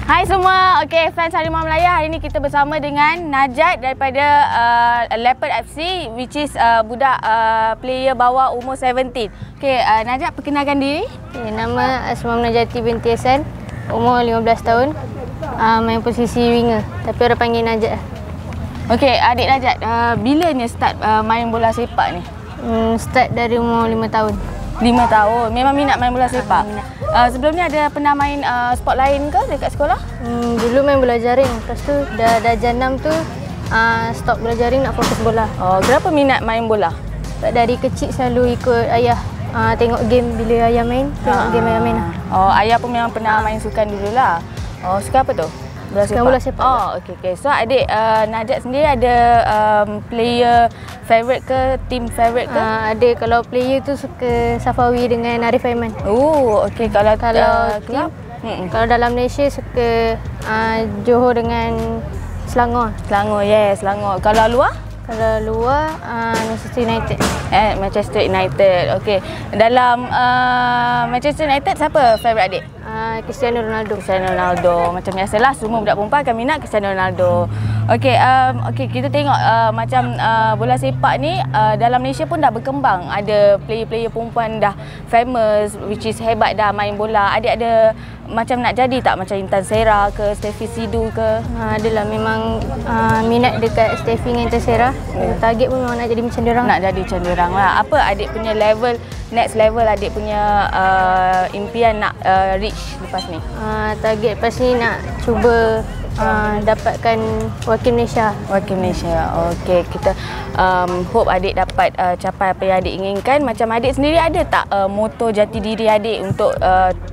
Hai semua, okey, fans Harimau Melaya. Hari ini kita bersama dengan Najat daripada Leopard FC, which is budak player bawah umur 17. Okey, Najat, perkenalkan diri. Okay, nama Asma Najati binti Hasan, umur 15 tahun, main posisi winger, tapi orang panggil Najat. Okey, adik Najat, bilanya start main bola sepak ni? Start dari umur 5 tahun. 5 tahun, memang minat main bola sepak? Sebelum ni ada pernah main sport lain ke dekat sekolah? Dulu main bola jaring, lepas tu dah darjah 6 tu stop bola jaring, nak fokus bola. Oh, kenapa minat main bola? Dari kecil selalu ikut ayah, tengok game bila ayah main, tengok game ayah main lah. Oh, ayah pun memang pernah main sukan dululah. Oh, suka apa tu? Bola sepak? Bola sepak. Oh, okey. So adik Najat sendiri ada player favourite ke, team favourite ke? Ada, kalau player tu suka Safawi dengan Arif Aiman. Oh, okey. Kalau team, kalau dalam Malaysia suka Johor dengan Selangor. Selangor, yes, Selangor. Kalau luar? Kalau luar Manchester United. Manchester United. Okey. Dalam Manchester United siapa favourite adik? Cristiano Ronaldo. Cristiano Ronaldo. Macam biasalah, semua budak perempuan akan minat Cristiano Ronaldo. Okey, kita tengok macam bola sepak ni dalam Malaysia pun dah berkembang. Ada player-player perempuan dah famous, which is hebat dah main bola. Adik ada macam nak jadi tak macam Intan Sera ke, Steffi Sidhu ke? Adalah, memang minat dekat Steffi dengan Intan Sera. Target pun memang nak jadi macam diorang. Nak jadi macam diorang lah. Apa adik punya level, next level adik punya impian nak reach lepas ni? Target lepas ni nak cuba dapatkan wakil Malaysia. Wakil Malaysia. Okey, kita hope adik dapat capai apa yang adik inginkan. Macam adik sendiri ada tak moto jati diri adik untuk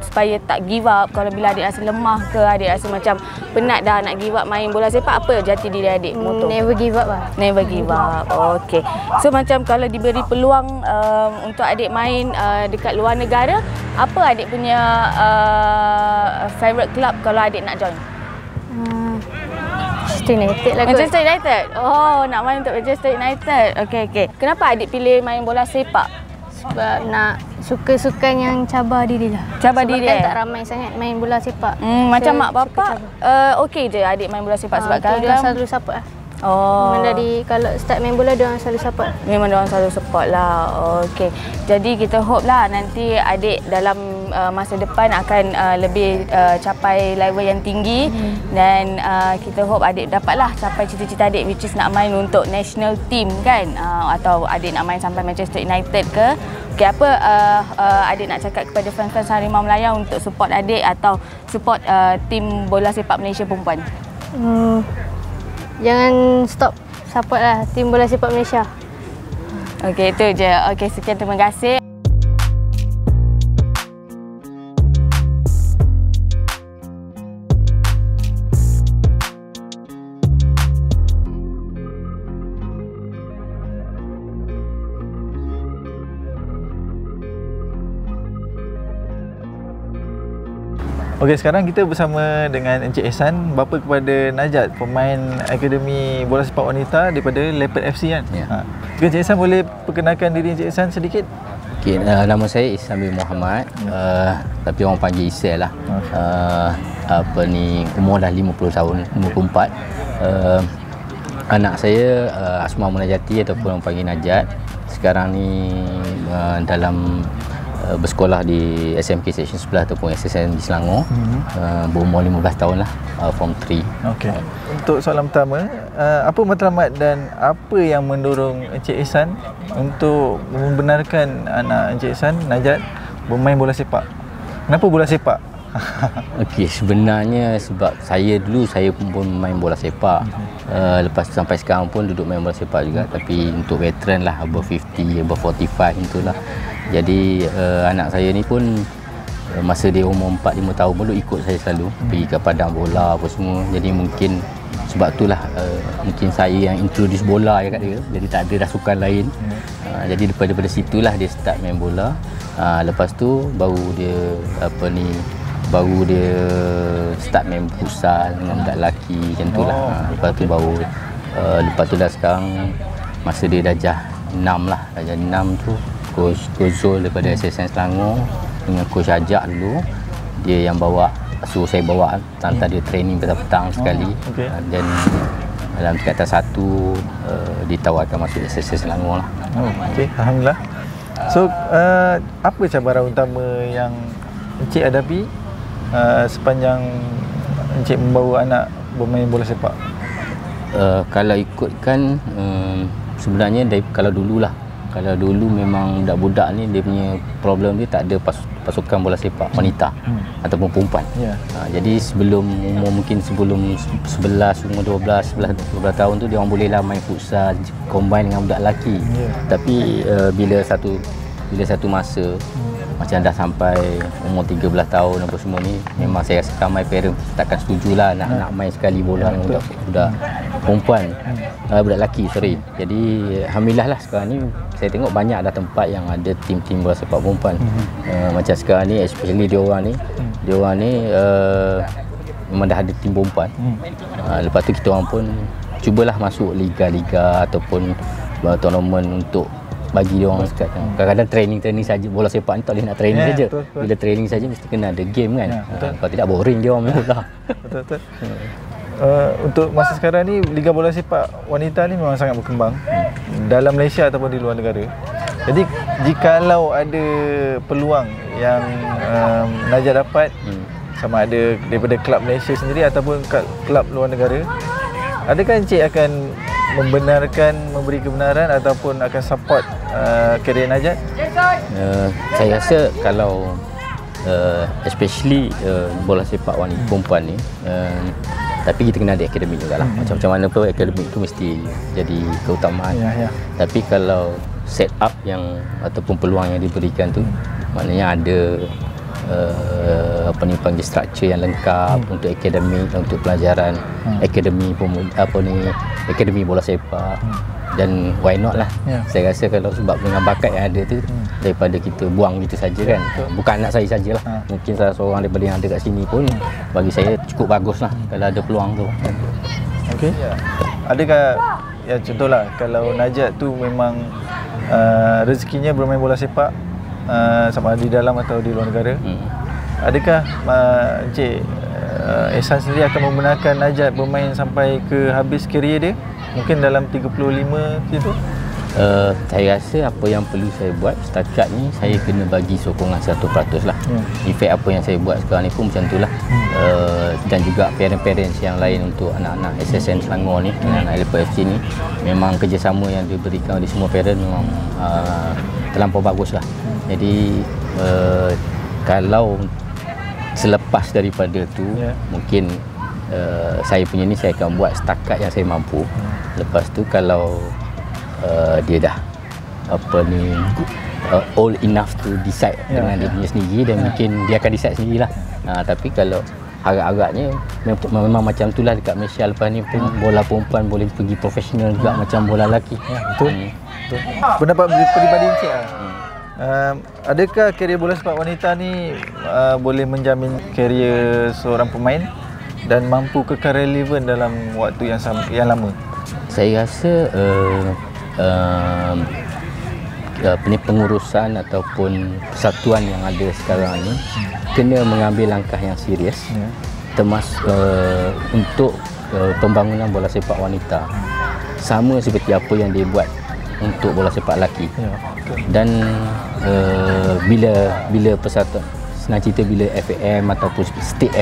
supaya tak give up kalau bila adik rasa lemah ke, adik rasa macam penat dah nak give up main bola sepak? Apa jati diri adik, moto? Never give up lah. Never give up. Okey. So macam kalau diberi peluang untuk adik main dekat luar negara, apa adik punya favourite club kalau adik nak join? Manchester United lah kot. Manchester United? Oh, nak main untuk Manchester United. Okey. Kenapa adik pilih main bola sepak? Sebab nak suka sukan yang cabar diri lah. Cabar sebab diri kan tak ramai sangat main bola sepak. Macam mak bapak okey je adik main bola sepak sebab kan dia selalu support lah. Oh. Memang dari kalau start main bola, diorang selalu support. Memang diorang selalu support lah. Okey. Jadi kita hope lah nanti adik dalam masa depan akan lebih capai level yang tinggi. Dan kita hope adik dapatlah capai cita-cita adik, which is nak main untuk national team kan, atau adik nak main sampai Manchester United ke. Okey, apa adik nak cakap kepada fans-fans Harimau Melaya untuk support adik atau support tim bola sepak Malaysia perempuan? Jangan stop support lah tim bola sepak Malaysia. Okey, itu je. Okey, sekian, terima kasih. Okey, sekarang kita bersama dengan Encik Ehsan, bapa kepada Najat, pemain Akademi Bola Sepak Wanita daripada Leopard FC kan? Ya. Encik Ehsan boleh perkenalkan diri Encik Ehsan sedikit? Okey, nama saya Ihsan bin Muhammad, tapi orang panggil Isel lah. Umur dah 50 tahun, umur 24. Anak saya Asma Munajati ataupun orang panggil Najat. Sekarang ni dalam bersekolah di SMK Seksyen 11 ataupun SSN di Selangor. Berumur 15 tahun lah, Form 3. Okey. Untuk soalan pertama, apa matlamat dan apa yang mendorong Encik Ehsan untuk membenarkan anak Encik Ehsan, Najat, bermain bola sepak? Kenapa bola sepak? Okey, sebenarnya sebab saya pun main bola sepak. Lepas tu sampai sekarang pun duduk main bola sepak juga, tapi untuk veteran lah, above 50, above 45 itulah. Jadi anak saya ni pun masa dia umur 4-5 tahun pun ikut saya selalu pergi ke padang bola apa semua. Jadi mungkin sebab itulah mungkin saya yang introduce bola kat dia. Jadi tak ada dah sukan lain. Jadi daripada situlah dia start main bola. Lepas tu baru dia start main futsal dengan budak lelaki macam tu lah. Lepas tu lepas tu dah sekarang masa dia darjah 6 lah. Darjah 6 tu Coach Zul daripada SSN Selangor dengan Coach Ajak dulu, dia yang bawa suruh saya bawa, hantar dia training petang-petang sekali. Dan dalam tingkatan 1 ditawarkan masuk SSS Selangor lah. Okey, alhamdulillah. So apa cabaran utama yang encik hadapi sepanjang encik membawa anak bermain bola sepak? Kalau ikutkan sebenarnya kalau dulu memang budak-budak ni dia punya problem dia tak ada pasukan bola sepak wanita ataupun perempuan. Jadi sebelum 11, umur 12 tahun tu dia orang bolehlah main futsal combine dengan budak lelaki. Tapi bila satu masa macam dah sampai umur 13 tahun apa semua ni, memang saya rasa ramai parent takkan setujulah nak main sekali bola dengan budak perempuan, budak lelaki, sorry. Jadi alhamdulillah lah sekarang ni saya tengok banyak ada tempat yang ada tim-tim bola sepak perempuan. Macam sekarang ni especially diorang ni memang dah ada tim perempuan. Lepas tu kita orang pun cubalah masuk liga-liga ataupun tournament untuk bagi dia orang sekat. Kadang-kadang training saja, bola sepak ni tak boleh nak training saja. Bila training saja mesti kena ada game kan. Kalau tidak boring dia orang memang lah. Betul. Untuk masa sekarang ni liga bola sepak wanita ni memang sangat berkembang dalam Malaysia ataupun di luar negara. Jadi jikalau ada peluang yang Najat dapat, sama ada daripada kelab Malaysia sendiri ataupun kelab luar negara, adakah encik akan memberi kebenaran ataupun akan support karier Najat? Saya rasa kalau especially bola sepak wanita perempuan ni, tapi kita kena ada akademik juga lah. Macam mana pun akademik tu mesti jadi keutamaan. Tapi kalau set up yang ataupun peluang yang diberikan tu, maknanya ada panggil struktur yang lengkap untuk akademik, untuk pelajaran akademi akademi bola sepak. Dan why not lah. Saya rasa kalau sebab dengan bakat yang ada tu, daripada kita buang gitu saja kan. Bukan anak saya sajalah, mungkin salah seorang daripada yang ada kat sini pun, bagi saya cukup bagus lah kalau ada peluang tu. Okey. Adakah ya contohlah kalau Najat tu memang rezekinya bermain bola sepak, sama ada di dalam atau di luar negara, adakah Encik Ehsan sendiri akan membenarkan Najat bermain sampai ke habis karier dia? Mungkin dalam 35 gitu? Saya rasa apa yang perlu saya buat setakat ni, saya kena bagi sokongan 100% lah. In fact apa yang saya buat sekarang ni pun macam tu lah. Dan juga parents-parents yang lain untuk anak-anak SSN Selangor ni, anak-anak LPFC ni, memang kerjasama yang diberikan oleh semua parent memang terlampau bagus lah. Jadi kalau selepas daripada tu, mungkin saya punya ni saya akan buat setakat yang saya mampu. Lepas tu kalau dia dah old enough to decide dengan dia punya sendiri, dan mungkin dia akan decide sendirilah. Tapi kalau harap-harapnya memang macam itulah dekat Malaysia lepas ni pun bola perempuan boleh pergi profesional juga macam bola lelaki. Betul. Pendapat peribadi Encik lah. Adakah karier bola sepak wanita ni boleh menjamin karier seorang pemain dan mampu kekal relevan dalam waktu yang lama? Saya rasa pengurusan ataupun persatuan yang ada sekarang ni kena mengambil langkah yang serius, termasuk untuk pembangunan bola sepak wanita, sama seperti apa yang dia buat untuk bola sepak lelaki. Dan bila persatuan, senang cerita, bila FAM ataupun State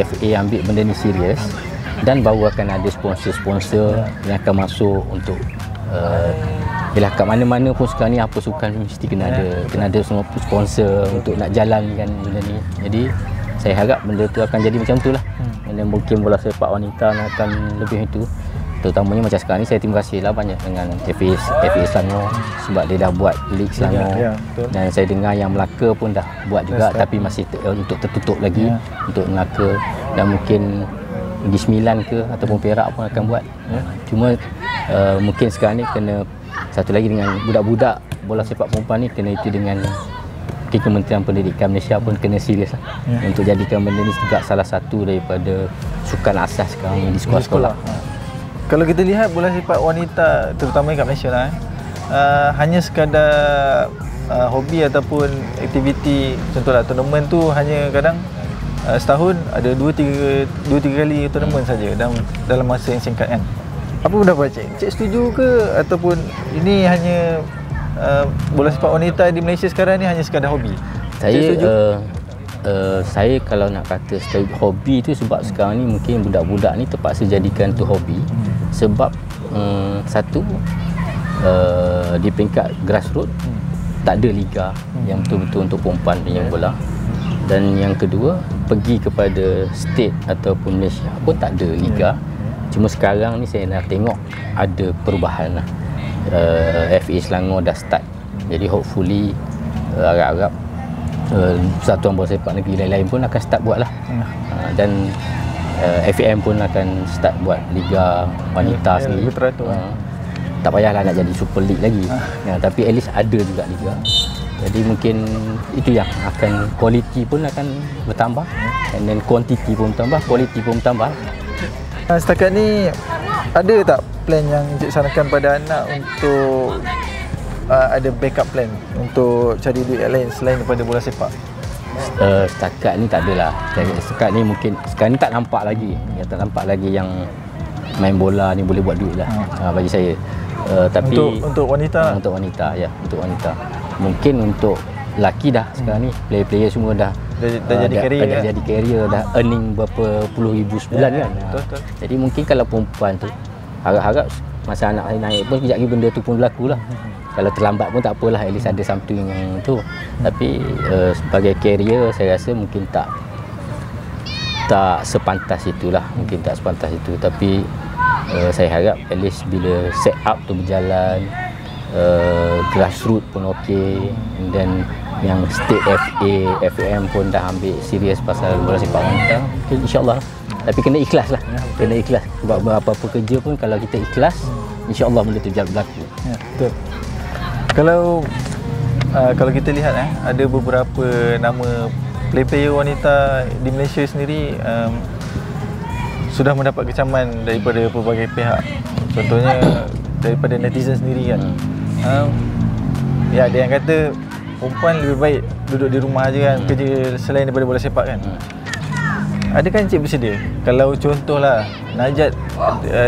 FA ambil benda ni serius, dan baru akan ada sponsor-sponsor yang akan masuk untuk yelah, kat mana-mana pun sekarang ni apa sukan mesti kena ada semua sponsor untuk nak jalankan benda ni. Jadi saya harap benda tu akan jadi macam tu lah. Dan mungkin bola sepak wanita akan lebih itu. Terutamanya macam sekarang ni, saya terima kasih lah banyak dengan FA Selangor sebab dia dah buat League Selangor. Dan saya dengar yang Melaka pun dah buat juga, tapi masih untuk tertutup lagi untuk Melaka, dan mungkin di Sembilan ke ataupun Perak pun akan buat. Cuma mungkin sekarang ni kena satu lagi dengan budak-budak bola sepak perempuan ni, kena itu dengan Kementerian Pendidikan Malaysia pun kena serius lah untuk jadikan benda ni juga salah satu daripada sukan asas sekarang di sekolah-sekolah. Kalau kita lihat bola sepak wanita terutama kat Malaysia lah, hanya sekadar hobi ataupun aktiviti, contohlah tournament tu hanya kadang setahun ada 2-3 kali tournament saja dalam masa yang singkat kan. Apa pendapat Cik? Cik setuju ke ataupun ini hanya bola sepak wanita di Malaysia sekarang ni hanya sekadar hobi? Saya kalau nak kata hobi tu sebab sekarang ni mungkin budak-budak ni terpaksa jadikan tu hobi sebab satu di peringkat grassroots tak ada liga yang betul-betul untuk perempuan yang bola, dan yang kedua pergi kepada state ataupun Malaysia pun tak ada liga. Cuma sekarang ni saya nak tengok ada perubahan lah. FA Selangor dah start, jadi hopefully harap-harap Persatuan Bola Sepak Negeri lain-lain pun akan start buat lah. Dan FAM pun akan start buat liga wanita sendiri. Tak payahlah nak jadi Super League lagi, tapi at least ada juga liga. Jadi mungkin itu yang akan, quality pun akan bertambah, and then quantity pun bertambah, quality pun bertambah. Setakat ni ada tak plan yang Encik sarankan pada anak untuk ada backup plan untuk cari duit yang lain selain daripada bola sepak? Setakat ni tak adalah. Setakat ni mungkin sekarang ni tak nampak lagi. Tak nampak lagi yang main bola ni boleh buat duit lah bagi saya. Tapi untuk wanita? Untuk wanita, ya, untuk wanita. Mungkin untuk lelaki dah sekarang ni player-player semua dah jadi career, dah earning berapa puluh ribu sebulan kan. Betul. Jadi mungkin kalau perempuan tu harap-harap masa anak saya naik pun sekejap lagi benda tu pun berlaku lah. Kalau terlambat pun tak apalah, at least ada something yang tu. Tapi sebagai career saya rasa mungkin tak sepantas itulah, mungkin tak sepantas itu. Tapi saya harap at least bila set up tu berjalan, grassroots pun okey, and then yang state FA, FAM pun dah ambil serius pasal bola sepak wanita, mungkin insyaAllah. Tapi kena ikhlas lah, kena ikhlas. Sebab apa-apa kerja pun kalau kita ikhlas, insyaAllah benda tu berlaku. Betul. Kalau kita lihat ada beberapa nama player wanita di Malaysia sendiri sudah mendapat kecaman daripada pelbagai pihak. Contohnya daripada netizen sendiri kan. Ada yang kata perempuan lebih baik duduk di rumah aja kan, kerja selain daripada bola sepak kan. Adakah Encik bersedia kalau contohlah Najat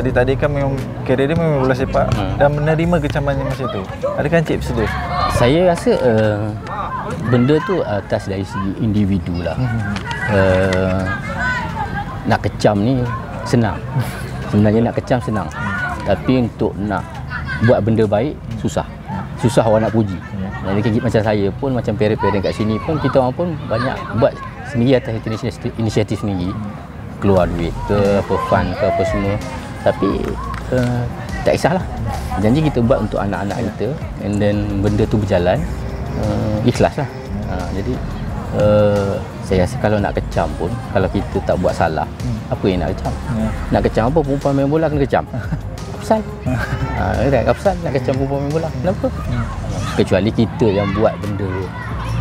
ditakdirkan memang karier dia memang bola sepak dan menerima kecaman yang macam tu, adakah Encik bersedia? Saya rasa benda tu atas dari segi individu lah. Nak kecam ni senang, sebenarnya nak kecam senang, tapi untuk nak buat benda baik susah orang nak puji. Jadi macam saya pun, macam parent-parent kat sini pun, kita orang pun banyak buat sendiri atas inisiatif sendiri, keluar duit ke apa, fund ke apa semua. Tapi tak kisahlah, janji kita buat untuk anak-anak kita, and then benda tu berjalan, ikhlas lah. Jadi saya rasa kalau nak kecam pun, kalau kita tak buat salah, apa yang nak kecam? Nak kecam apa? Perempuan main bola kena kecam. Apasal? Apasal nak kecam perempuan main bola? Kenapa? Kecuali kita yang buat benda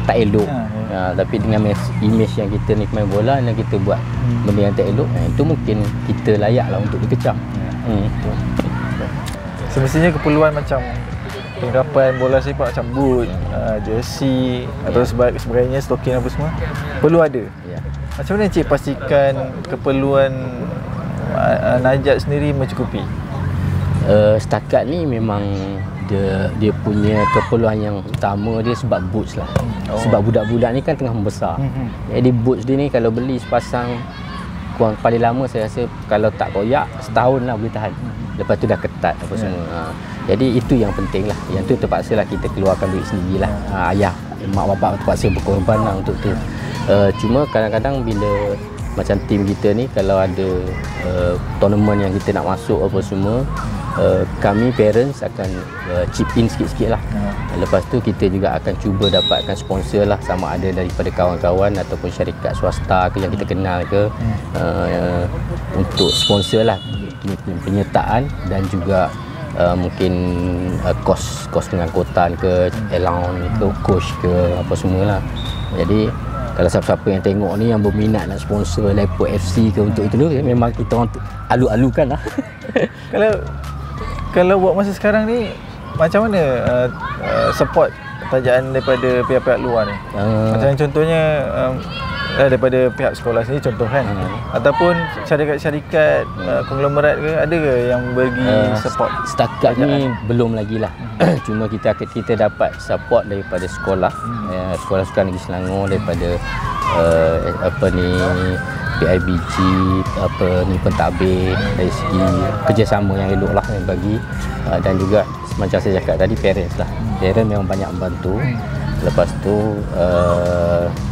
tak elok. Tapi dengan image yang kita ni main bola dan kita buat benda yang tak elok, itu mungkin kita layak lah untuk dikecam. Semestinya keperluan macam penggapan bola sepak macam boot, jersey atau sebagainya, stokin apa semua perlu ada. Macam mana Encik pastikan keperluan Najat sendiri mencukupi? Setakat ni memang dia punya keperluan yang utama dia sebab boots lah. Sebab budak-budak ni kan tengah membesar. Jadi boots dia ni kalau beli sepasang kurang paling lama saya rasa kalau tak koyak setahun lah boleh tahan. Lepas tu dah ketat apa semua. Jadi itu yang penting lah. Yang tu terpaksa lah kita keluarkan duit sendiri lah. Ayah, mak bapak terpaksa berkorban lah untuk tu. Cuma kadang-kadang bila macam tim kita ni kalau ada tournament yang kita nak masuk apa semua, kami parents akan chip in sikit-sikit lah. Lepas tu kita juga akan cuba dapatkan sponsor lah, sama ada daripada kawan-kawan ataupun syarikat swasta ke yang kita kenal ke, untuk sponsor lah penyertaan dan juga mungkin kos pengangkutan ke, allowance ke, coach ke apa semualah. Jadi kalau siapa-siapa yang tengok ni yang berminat nak sponsor Leopard FC ke untuk itu tu, memang kita orang alu-alukan lah. Kalau buat masa sekarang ni macam mana support tajaan daripada pihak-pihak luar ni? Macam contohnya daripada pihak sekolah sendiri contoh kan, ataupun syarikat-syarikat konglomerat ke, ada ke yang bagi support? Setakat ni belum lagi lah. Cuma kita dapat support daripada sekolah, Sekolah Sukan Negeri Selangor, daripada PIBG, pentadbir, dari segi kerjasama yang elok lah yang bagi, dan juga macam saya cakap tadi, parents lah. Parents memang banyak membantu. Lepas tu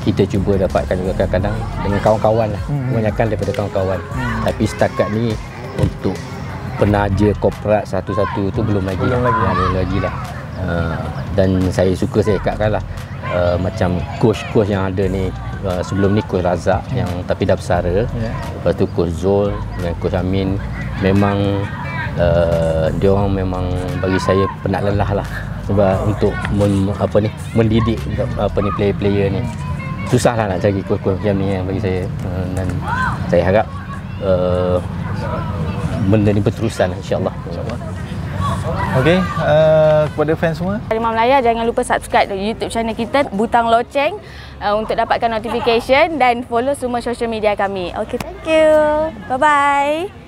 kita cuba dapatkan juga kadang-kadang dengan kawan-kawan lah, kebanyakan daripada kawan-kawan. Tapi setakat ni untuk penaja korporat satu-satu tu belum lagi lah. Dan saya suka saya cakapkan lah, macam coach-coach yang ada ni, sebelum ni Coach Razak yang tapi dah bersara, lepas tu Coach Zul dan Coach Amin, memang dia orang memang bagi saya penat lelah lah, sebab untuk mendidik player-player ni susahlah nak cari coach-coach macam ni bagi saya, dan saya harap benda ni berterusan insya-Allah. Okey, kepada fans semua, Harimau Melaya, jangan lupa subscribe YouTube channel kita, butang loceng untuk dapatkan notification, dan follow semua social media kami. Okey, thank you. Bye bye.